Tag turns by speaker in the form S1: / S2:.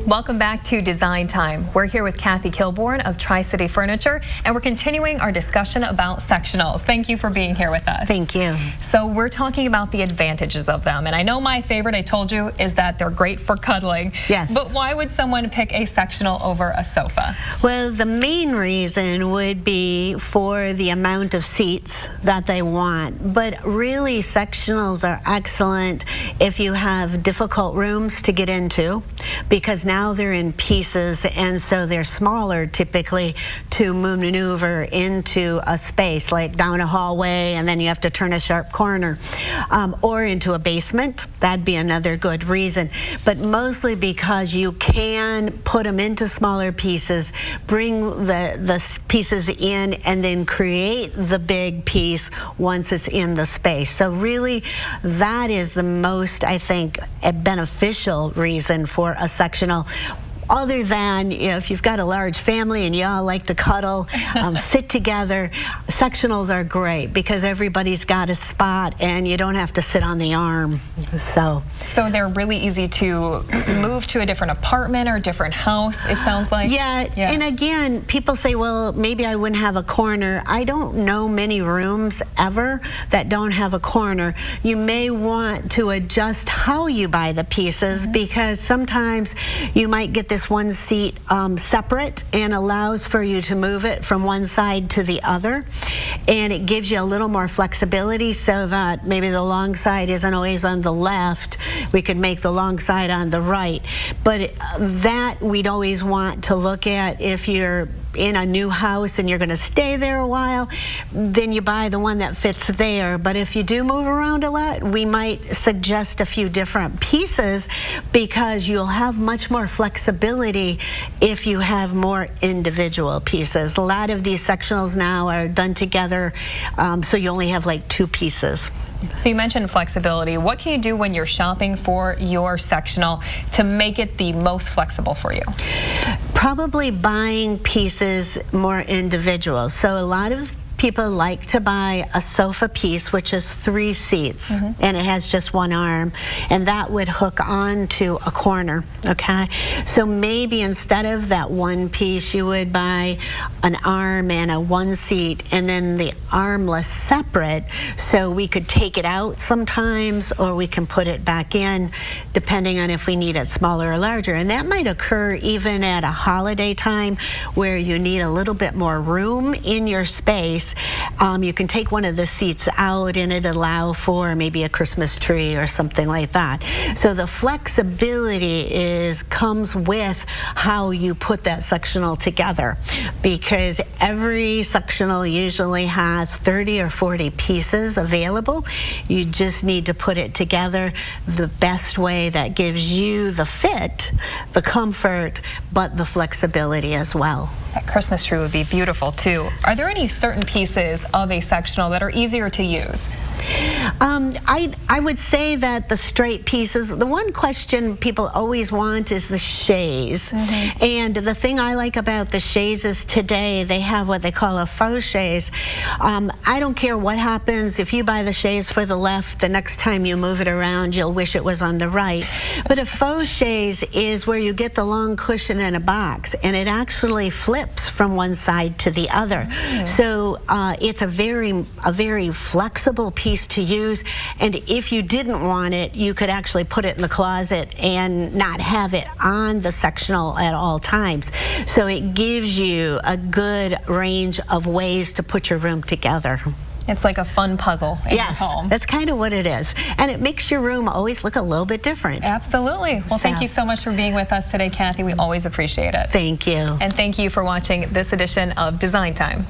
S1: Welcome back to Design Time. We're here with Kathy Kilborn of Tri-City Furniture, and we're continuing our discussion about sectionals. Thank you for being here with us.
S2: Thank you.
S1: So we're talking about the advantages of them, and I know my favorite, I told you, is that they're great for cuddling.
S2: Yes.
S1: But why would someone pick a sectional over a sofa?
S2: Well, the main reason would be for the amount of seats that they want. But really, sectionals are excellent if you have difficult rooms to get into, because now they're in pieces, and so they're smaller typically to maneuver into a space, like down a hallway and then you have to turn a sharp corner, or into a basement. That'd be another good reason. But mostly because you can put them into smaller pieces, bring the pieces in, and then create the big piece once it's in the space. So really, that is the most, I think, a beneficial reason for a sectional. Other than, you know, if you've got a large family and you all like to cuddle, sit together, sectionals are great because everybody's got a spot and you don't have to sit on the arm. So
S1: they're really easy to move to a different apartment or a different house, it sounds like.
S2: Yeah, and again, people say, well, maybe I wouldn't have a corner. I don't know many rooms ever that don't have a corner. You may want to adjust how you buy the pieces, because sometimes you might get this one seat separate and allows for you to move it from one side to the other, and it gives you a little more flexibility so that maybe the long side isn't always on the left. We could make the long side on the right, but that we'd always want to look at. If you're in a new house and you're going to stay there a while, then you buy the one that fits there. But if you do move around a lot, we might suggest a few different pieces, because you'll have much more flexibility if you have more individual pieces. A lot of these sectionals now are done together, so you only have like two pieces.
S1: So you mentioned flexibility. What can you do when you're shopping for your sectional to make it the most flexible for you?
S2: Probably buying pieces more individual. So a lot of people like to buy a sofa piece, which is 3 seats, and it has just one arm, and that would hook onto a corner, okay? So maybe instead of that one piece, you would buy an arm and a 1 seat, and then the armless separate, so we could take it out sometimes, or we can put it back in, depending on if we need it smaller or larger. And that might occur even at a holiday time where you need a little bit more room in your space. You can take one of the seats out and it allow for maybe a Christmas tree or something like that. So the flexibility comes with how you put that sectional together, because every sectional usually has 30 or 40 pieces available. You just need to put it together the best way that gives you the fit, the comfort, but the flexibility as well.
S1: That Christmas tree would be beautiful too. Are there any certain pieces of a sectional that are easier to use?
S2: I would say that the straight pieces, the one question people always want is the chaise. And the thing I like about the chaises today, they have what they call a faux chaise. I don't care what happens. If you buy the chaise for the left, the next time you move it around, you'll wish it was on the right. But a faux chaise is where you get the long cushion in a box, and it actually flips from one side to the other. So it's a very flexible piece to use, and if you didn't want it, you could actually put it in the closet and not have it on the sectional at all times. So it gives you a good range of ways to put your room together.
S1: It's like a fun puzzle in your home.
S2: That's kind of what it is. And it makes your room always look a little bit different.
S1: Absolutely. Well, thank you so much for being with us today, Kathy. We always appreciate it.
S2: Thank you.
S1: And thank you for watching this edition of Design Time.